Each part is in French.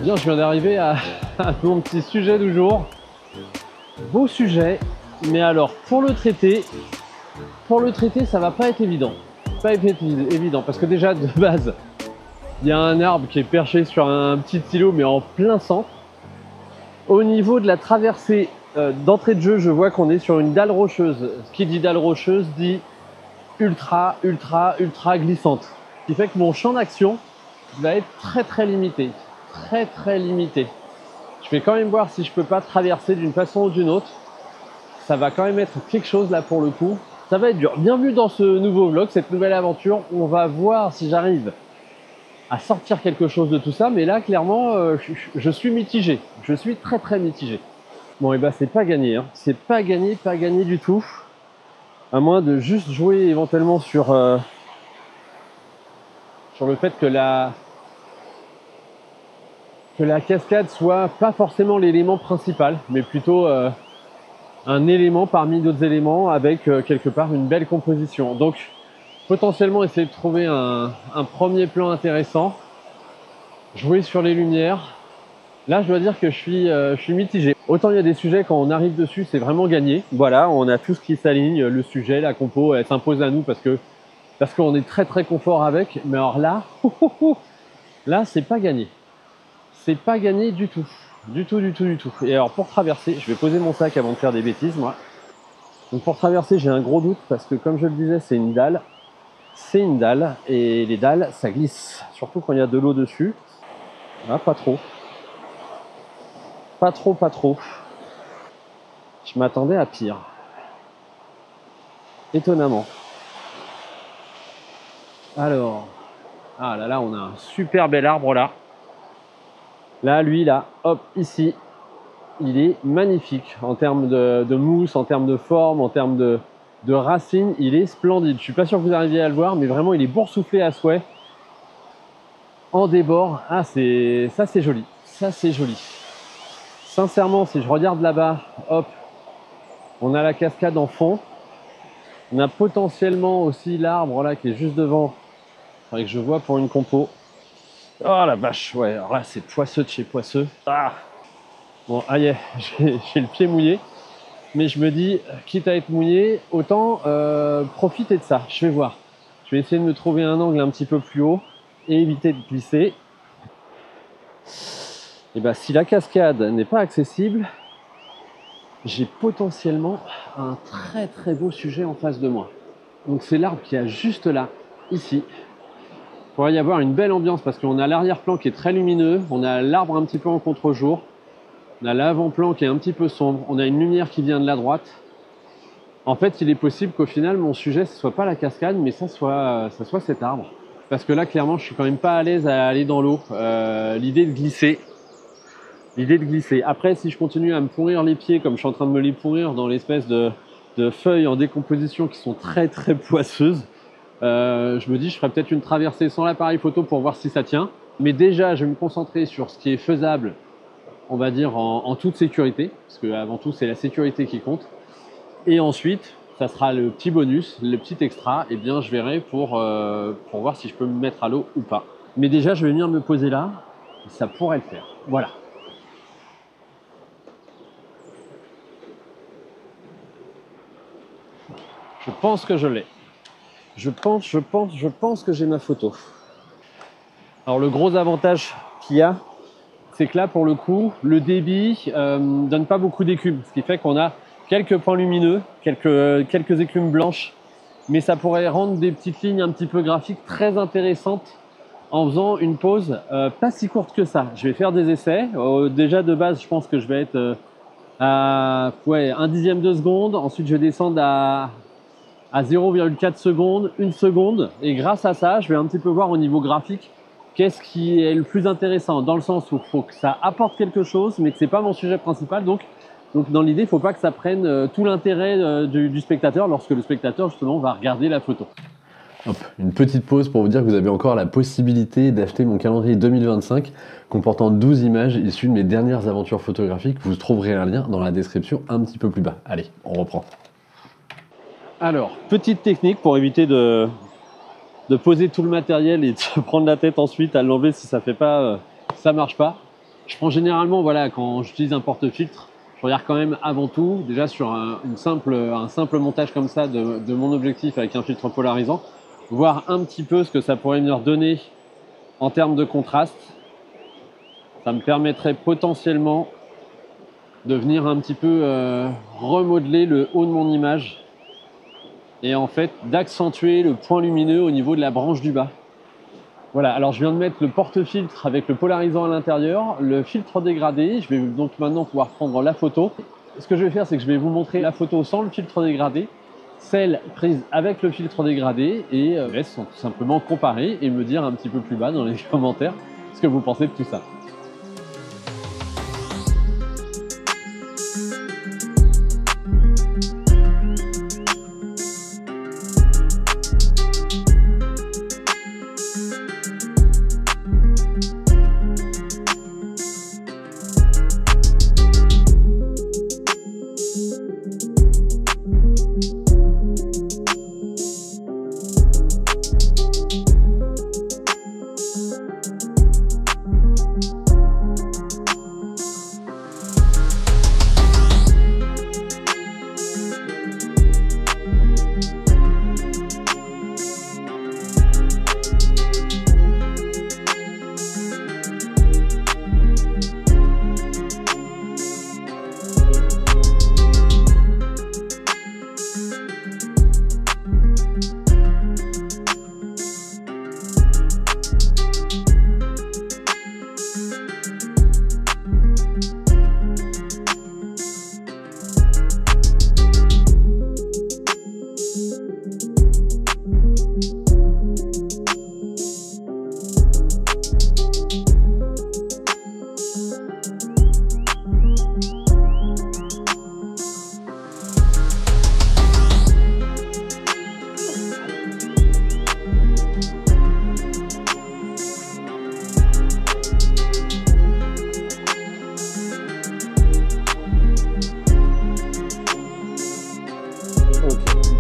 Bien, je viens d'arriver à mon petit sujet du jour. Beau sujet, mais alors pour le traiter, ça va pas être évident. Pas évident parce que déjà de base, il y a un arbre qui est perché sur un petit îlot, mais en plein centre. Au niveau de la traversée d'entrée de jeu, je vois qu'on est sur une dalle rocheuse. Ce qui dit dalle rocheuse dit ultra glissante. Ce qui fait que mon champ d'action va être très limité. Très limité. Je vais quand même voir si je peux pas traverser d'une façon ou d'une autre. Ça va quand même être quelque chose là pour le coup. Ça va être dur. Bienvenue dans ce nouveau vlog, cette nouvelle aventure. On va voir si j'arrive à sortir quelque chose de tout ça. Mais là, clairement, je suis mitigé. Je suis très mitigé. Bon, et bah c'est pas gagné. Hein. C'est pas gagné du tout. À moins de juste jouer éventuellement sur le fait que la cascade soit pas forcément l'élément principal, mais plutôt un élément parmi d'autres éléments avec quelque part une belle composition. Donc potentiellement essayer de trouver un premier plan intéressant, jouer sur les lumières. Là je dois dire que je suis mitigé. Autant il y a des sujets quand on arrive dessus c'est vraiment gagné. Voilà, on a tout ce qui s'aligne, le sujet, la compo, elle s'impose à nous parce qu'on est très confort avec. Mais alors là, là c'est pas gagné. C'est pas gagné du tout. Du tout. Et alors pour traverser, je vais poser mon sac avant de faire des bêtises moi. Donc pour traverser, j'ai un gros doute parce que comme je le disais, c'est une dalle. C'est une dalle et les dalles, ça glisse. Surtout quand il y a de l'eau dessus. Ah, pas trop. Pas trop. Je m'attendais à pire. Étonnamment. Alors. Ah là, on a un super bel arbre là. Là, lui, là, hop, ici, il est magnifique en termes de mousse, en termes de forme, en termes de racines, il est splendide. Je suis pas sûr que vous arriviez à le voir, mais vraiment, il est boursouflé à souhait. En débord, ah, ça c'est joli. Ça, c'est joli. Sincèrement, si je regarde là-bas, hop, on a la cascade en fond. On a potentiellement aussi l'arbre là qui est juste devant. Il faudrait que je vois pour une compo. Oh la vache, ouais, alors là c'est poisseux de chez poisseux. Ah bon, aïe, j'ai le pied mouillé. Mais je me dis, quitte à être mouillé, autant profiter de ça. Je vais voir. Je vais essayer de me trouver un angle un petit peu plus haut et éviter de glisser. Et bien si la cascade n'est pas accessible, j'ai potentiellement un très beau sujet en face de moi. Donc c'est l'arbre qui est juste là, ici. Il pourrait y avoir une belle ambiance parce qu'on a l'arrière-plan qui est très lumineux, on a l'arbre un petit peu en contre-jour, on a l'avant-plan qui est un petit peu sombre, on a une lumière qui vient de la droite. En fait, il est possible qu'au final, mon sujet, ce soit pas la cascade, mais ça soit cet arbre. Parce que là, clairement, je suis quand même pas à l'aise à aller dans l'eau. L'idée de glisser. Après, si je continue à me pourrir les pieds comme je suis en train de me les pourrir dans l'espèce de feuilles en décomposition qui sont très poisseuses, je me dis je ferai peut-être une traversée sans l'appareil photo pour voir si ça tient. Mais déjà, je vais me concentrer sur ce qui est faisable, on va dire en toute sécurité, parce que avant tout, c'est la sécurité qui compte. Et ensuite, ça sera le petit bonus, le petit extra, et bien je verrai pour voir si je peux me mettre à l'eau ou pas. Mais déjà, je vais venir me poser là, ça pourrait le faire. Voilà. Je pense que je l'ai. Je pense que j'ai ma photo. Alors le gros avantage qu'il y a, c'est que là pour le coup, le débit donne pas beaucoup d'écume, ce qui fait qu'on a quelques points lumineux, quelques écumes blanches, mais ça pourrait rendre des petites lignes un petit peu graphiques très intéressantes en faisant une pause pas si courte que ça. Je vais faire des essais. Déjà de base, je pense que je vais être à un dixième de seconde. Ensuite, je vais descendre à 0,4 secondes, 1 seconde. Et grâce à ça, je vais un petit peu voir au niveau graphique qu'est-ce qui est le plus intéressant, dans le sens où il faut que ça apporte quelque chose, mais que c'est pas mon sujet principal. Donc dans l'idée, il ne faut pas que ça prenne tout l'intérêt du spectateur lorsque le spectateur justement va regarder la photo. Hop, une petite pause pour vous dire que vous avez encore la possibilité d'acheter mon calendrier 2025 comportant 12 images issues de mes dernières aventures photographiques. Vous trouverez un lien dans la description un petit peu plus bas. Allez, on reprend. Alors, petite technique pour éviter de poser tout le matériel et de se prendre la tête ensuite à l'enlever si ça fait pas, ça marche pas. Je prends généralement, voilà, quand j'utilise un porte-filtre, je regarde quand même avant tout, déjà sur un simple montage comme ça de mon objectif avec un filtre polarisant, voir un petit peu ce que ça pourrait venir donner en termes de contraste. Ça me permettrait potentiellement de venir un petit peu remodeler le haut de mon image et en fait d'accentuer le point lumineux au niveau de la branche du bas. Voilà, alors je viens de mettre le porte-filtre avec le polarisant à l'intérieur, le filtre dégradé. Je vais donc maintenant pouvoir prendre la photo. Ce que je vais faire, c'est que je vais vous montrer la photo sans le filtre dégradé, celle prise avec le filtre dégradé, et laisse tout simplement comparer et me dire un petit peu plus bas dans les commentaires ce que vous pensez de tout ça.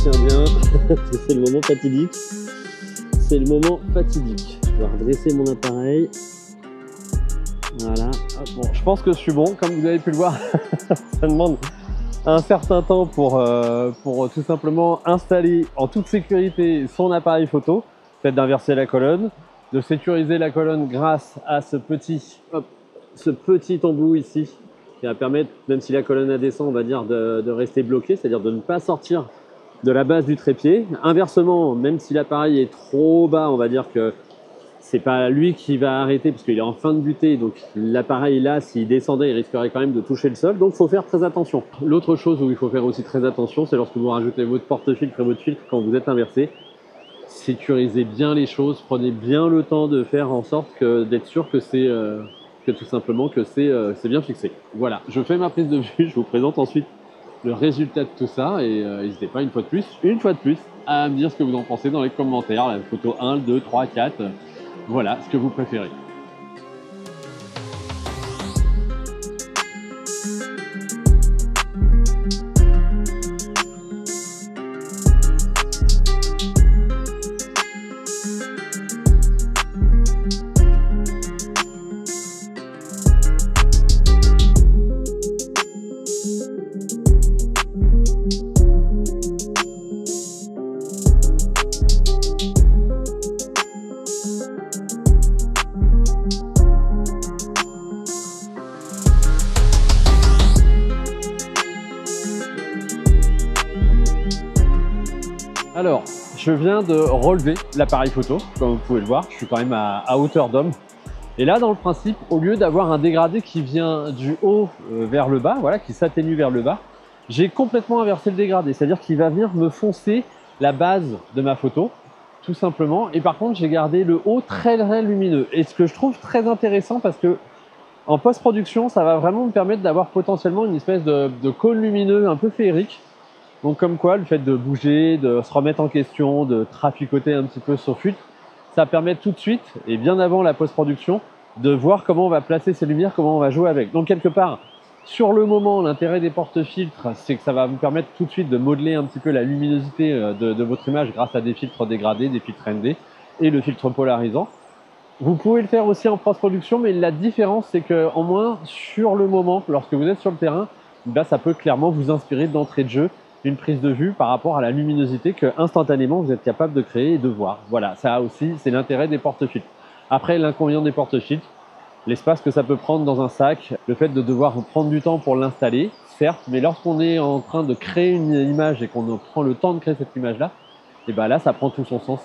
Tiens bien, c'est le moment fatidique. C'est le moment fatidique. Je vais redresser mon appareil. Voilà. Hop, bon, je pense que je suis bon. Comme vous avez pu le voir, ça demande un certain temps pour tout simplement installer en toute sécurité son appareil photo. Fait d'inverser la colonne, de sécuriser la colonne grâce à ce petit embout ici, qui va permettre, même si la colonne descend, on va dire de rester bloqué, c'est-à-dire de ne pas sortir de la base du trépied. Inversement, même si l'appareil est trop bas, on va dire que c'est pas lui qui va arrêter parce qu'il est en fin de butée, donc l'appareil là, s'il descendait, il risquerait quand même de toucher le sol, donc il faut faire très attention. L'autre chose où il faut faire aussi très attention, c'est lorsque vous rajoutez votre porte-filtre et votre filtre quand vous êtes inversé. Sécurisez bien les choses, prenez bien le temps de faire en sorte d'être sûr que c'est tout simplement que c'est bien fixé. Voilà, je fais ma prise de vue, je vous présente ensuite le résultat de tout ça et n'hésitez pas une fois de plus à me dire ce que vous en pensez dans les commentaires, la photo 1, 2, 3, 4, voilà ce que vous préférez. Alors, je viens de relever l'appareil photo, comme vous pouvez le voir, je suis quand même à hauteur d'homme. Et là, dans le principe, au lieu d'avoir un dégradé qui vient du haut vers le bas, voilà, qui s'atténue vers le bas, j'ai complètement inversé le dégradé, c'est-à-dire qu'il va venir me foncer la base de ma photo, tout simplement. Et par contre, j'ai gardé le haut très lumineux. Et ce que je trouve très intéressant, parce que en post-production, ça va vraiment me permettre d'avoir potentiellement une espèce de cône lumineux un peu féerique. Donc comme quoi, le fait de bouger, de se remettre en question, de traficoter un petit peu son filtre, ça permet tout de suite, et bien avant la post-production, de voir comment on va placer ces lumières, comment on va jouer avec. Donc quelque part, sur le moment, l'intérêt des porte-filtres, c'est que ça va vous permettre tout de suite de modeler un petit peu la luminosité de votre image grâce à des filtres dégradés, des filtres ND et le filtre polarisant. Vous pouvez le faire aussi en post-production, mais la différence, c'est qu'en moins, sur le moment, lorsque vous êtes sur le terrain, ben, ça peut clairement vous inspirer d'entrée de jeu une prise de vue par rapport à la luminosité que instantanément vous êtes capable de créer et de voir. Voilà, ça aussi, c'est l'intérêt des porte-filtres. Après, l'inconvénient des porte-filtres, l'espace que ça peut prendre dans un sac, le fait de devoir prendre du temps pour l'installer, certes, mais lorsqu'on est en train de créer une image et qu'on prend le temps de créer cette image-là, et ben là, ça prend tout son sens,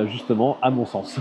justement, à mon sens.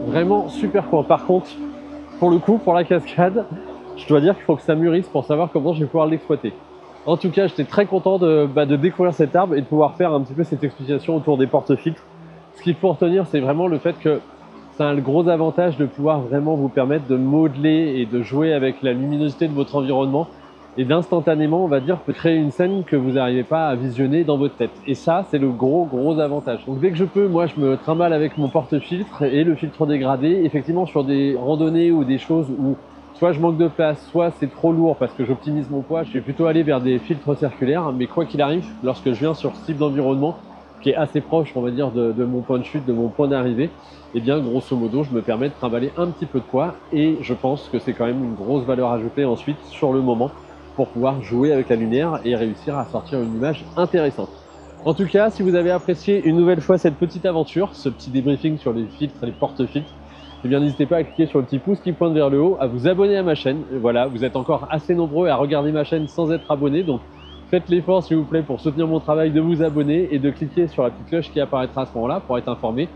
Vraiment super cool. Par contre, pour le coup, pour la cascade, je dois dire qu'il faut que ça mûrisse pour savoir comment je vais pouvoir l'exploiter. En tout cas, j'étais très content de découvrir cet arbre et de pouvoir faire un petit peu cette explication autour des porte-filtres. Ce qu'il faut retenir, c'est vraiment le fait que ça a le gros avantage de pouvoir vraiment vous permettre de modeler et de jouer avec la luminosité de votre environnement et d'instantanément, on va dire, créer une scène que vous n'arrivez pas à visionner dans votre tête. Et ça, c'est le gros avantage. Donc dès que je peux, moi, je me trimballe avec mon porte-filtre et le filtre dégradé. Effectivement, sur des randonnées ou des choses où soit je manque de place, soit c'est trop lourd parce que j'optimise mon poids, je vais plutôt aller vers des filtres circulaires. Mais quoi qu'il arrive, lorsque je viens sur ce type d'environnement, qui est assez proche, on va dire, de mon point de chute, de mon point d'arrivée, et bien grosso modo, je me permets de trimballer un petit peu de poids et je pense que c'est quand même une grosse valeur ajoutée ensuite sur le moment pour pouvoir jouer avec la lumière et réussir à sortir une image intéressante. En tout cas, si vous avez apprécié une nouvelle fois cette petite aventure, ce petit débriefing sur les filtres et les porte-filtres, eh bien n'hésitez pas à cliquer sur le petit pouce qui pointe vers le haut, à vous abonner à ma chaîne. Voilà, vous êtes encore assez nombreux à regarder ma chaîne sans être abonné, donc faites l'effort s'il vous plaît pour soutenir mon travail de vous abonner et de cliquer sur la petite cloche qui apparaîtra à ce moment-là pour être informé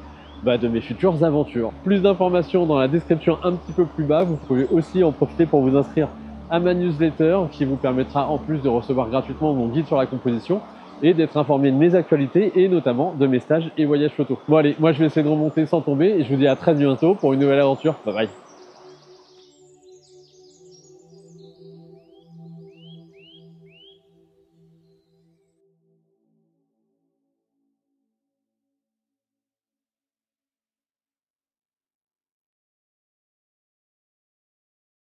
de mes futures aventures. Plus d'informations dans la description un petit peu plus bas, vous pouvez aussi en profiter pour vous inscrire à ma newsletter qui vous permettra en plus de recevoir gratuitement mon guide sur la composition et d'être informé de mes actualités et notamment de mes stages et voyages photos. Bon allez, moi je vais essayer de remonter sans tomber et je vous dis à très bientôt pour une nouvelle aventure. Bye bye.